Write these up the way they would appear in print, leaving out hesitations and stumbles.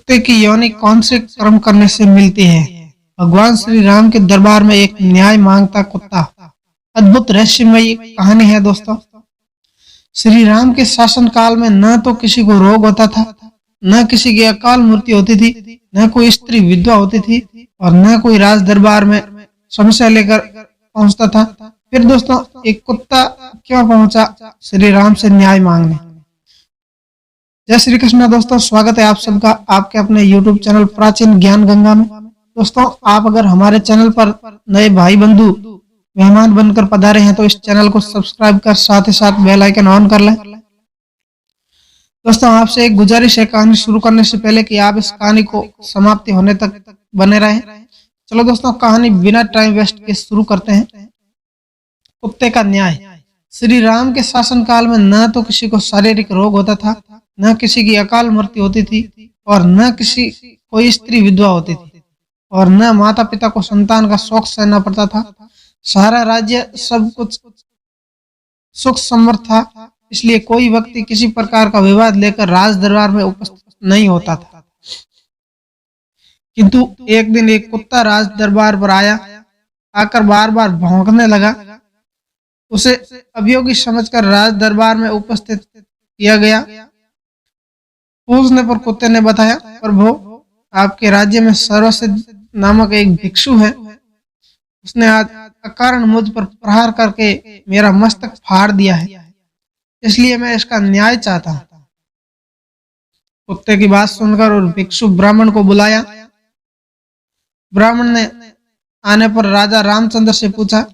कुत्ते की योनि कौन से कर्म करने से मिलती है? भगवान श्री राम के दरबार में एक न्याय मांगता कुत्ता। अद्भुत रहस्यमयी कहानी है दोस्तों। श्री राम के शासन काल में न तो किसी को रोग होता था, न किसी की अकाल मृत्यु होती थी, न कोई स्त्री विधवा होती थी और न कोई राज दरबार में समस्या लेकर पहुंचता था। फिर दोस्तों एक कुत्ता क्यों पहुंचा श्री राम से न्याय मांगने? जय श्री कृष्ण दोस्तों, स्वागत है आप सबका आपके अपने YouTube चैनल प्राचीन ज्ञान गंगा में। दोस्तों आप अगर हमारे चैनल पर नए भाई बंधु मेहमान बनकर पधारे हैं तो इस चैनल को सब्सक्राइब कर साथ ही साथ बेल आइकन ऑन कर लें। दोस्तों आपसे एक गुजारिश है कहानी शुरू करने से पहले कि आप इस कहानी को समाप्ति होने तक बने रहें। चलो दोस्तों कहानी बिना टाइम वेस्ट के शुरू करते हैं। कुत्ते का न्याय। श्री राम के शासन काल में न तो किसी को शारीरिक रोग होता था, न किसी की अकाल मृत्यु होती थी और न किसी कोई स्त्री विधवा होती थी और न माता पिता को संतान का शोक सहना पड़ता था। सारा राज्य सब कुछ सुख समृद्ध था, इसलिए कोई व्यक्ति किसी प्रकार का विवाद लेकर राज दरबार में उपस्थित नहीं होता था। किंतु एक दिन एक कुत्ता राज दरबार पर आकर बार बार भौंकने लगा। उसे अभियोगी समझकर राज दरबार में उपस्थित किया गया। पूछने पर कुत्ते ने बताया, प्रभु आपके राज्य में सर्वसिद्ध नामक एक भिक्षु है, उसने आज अकारण मुझ पर प्रहार करके मेरा मस्तक फाड़ दिया है, इसलिए मैं इसका न्याय चाहता हूँ। कुत्ते की बात सुनकर और भिक्षु ब्राह्मण को बुलाया। ब्राह्मण ने आने पर राजा रामचंद्र से पूछा,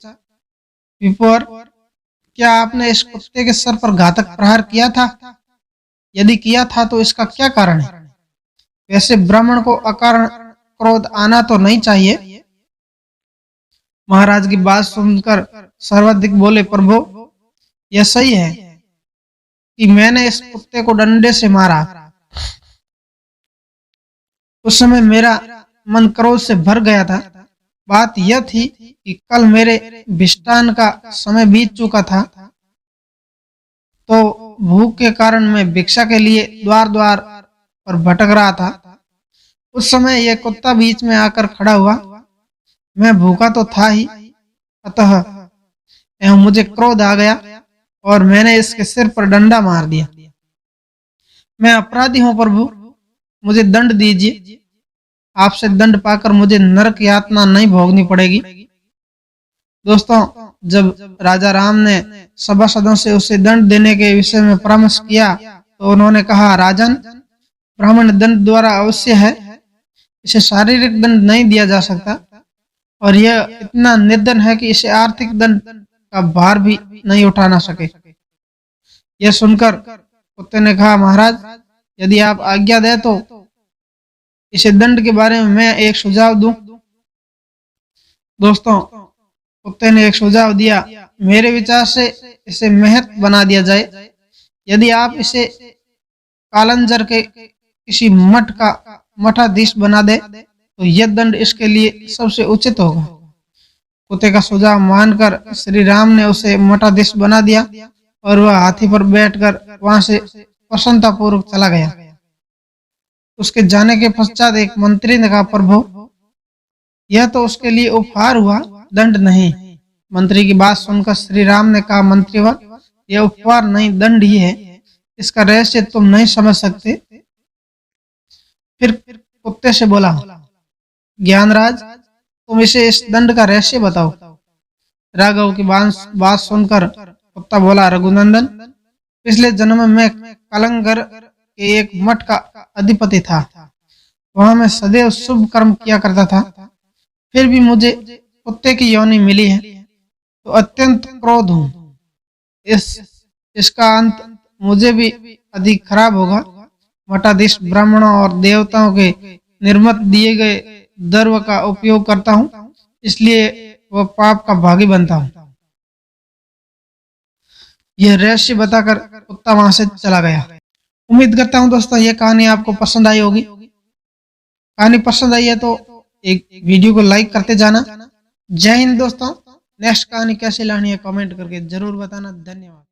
विप्र क्या आपने इस कुत्ते के सर पर घातक प्रहार किया था? यदि किया था तो इसका क्या कारण है? वैसे ब्राह्मण को अकारण क्रोध आना तो नहीं चाहिए। महाराज की बात सुनकर सर्वाधिक बोले, प्रभु यह सही है कि मैंने इस कुत्ते को डंडे से मारा। उस समय मेरा मन क्रोध से भर गया था। बात यह थी कि कल मेरे भिष्टान का समय बीत चुका था, तो भूख के कारण मैं भिक्षा के लिए द्वार द्वार पर भटक रहा था। उस समय यह कुत्ता बीच में आकर खड़ा हुआ। मैं भूखा तो था ही, अतः एवं मुझे क्रोध आ गया और मैंने इसके सिर पर डंडा मार दिया। मैं अपराधी हूं प्रभु, मुझे दंड दीजिए। आपसे दंड पाकर मुझे नरक यातना नहीं भोगनी पड़ेगी। दोस्तों जब राजा राम ने सभासदों से उसे दंड देने के विषय में परामर्श किया तो उन्होंने कहा, राजन ब्राह्मण दंड द्वारा अवश्य है, इसे शारीरिक दंड नहीं दिया जा सकता और यह इतना निर्धन है कि इसे आर्थिक दंड का भार भी नहीं उठाना सके। यह सुनकर कुत्ते ने कहा, महाराज यदि आप आज्ञा दें तो इसे दंड के बारे में मैं एक सुझाव दूं। दोस्तों कुत्ते ने एक सुझाव दिया, मेरे विचार से इसे महत बना दिया जाए। यदि आप इसे कालंजर के किसी मठ का मठाधीश बना दे तो यह दंड इसके लिए सबसे उचित होगा। कुत्ते का सुझाव मानकर श्री राम ने उसे मठाधीश बना दिया और वह हाथी पर बैठकर वहां से प्रसन्नता पूर्वक चला गया। उसके जाने के पश्चात एक मंत्री ने कहा, प्रभु यह तो उसके लिए उपहार हुआ, दंड नहीं। मंत्री की बात सुनकर श्री राम ने कहा, मंत्रीवर यह उपहार नहीं दंड ही है, इसका रहस्य तुम नहीं समझ सकते। फिर कुत्ते से बोला, ज्ञानराज तुम इसे इस दंड का रहस्य बताओ। राघव की बात सुनकर कुत्ता बोला, रघुनंदन पिछले जन्म में मैं कलंगर के एक मठ का अधिपति था। वहां मैं सदैव शुभ कर्म किया करता था, फिर भी मुझे कुत्ते की योनि मिली है तो अत्यंत क्रोध हूं। इसका अंत मुझे भी अधिक खराब होगा। मठाधीश ब्राह्मणों और देवताओं के निर्मित दिए गए द्रव्य का उपयोग करता हूं, इसलिए वह पाप का भागी बनता हूं। यह रहस्य बताकर कुत्ता वहां से चला गया। उम्मीद करता हूं दोस्तों ये कहानी आपको पसंद आई होगी। कहानी पसंद आई है तो एक वीडियो को लाइक करते जाना। जय हिंद दोस्तों। नेक्स्ट कहानी कैसे लानी है कमेंट करके जरूर बताना। धन्यवाद।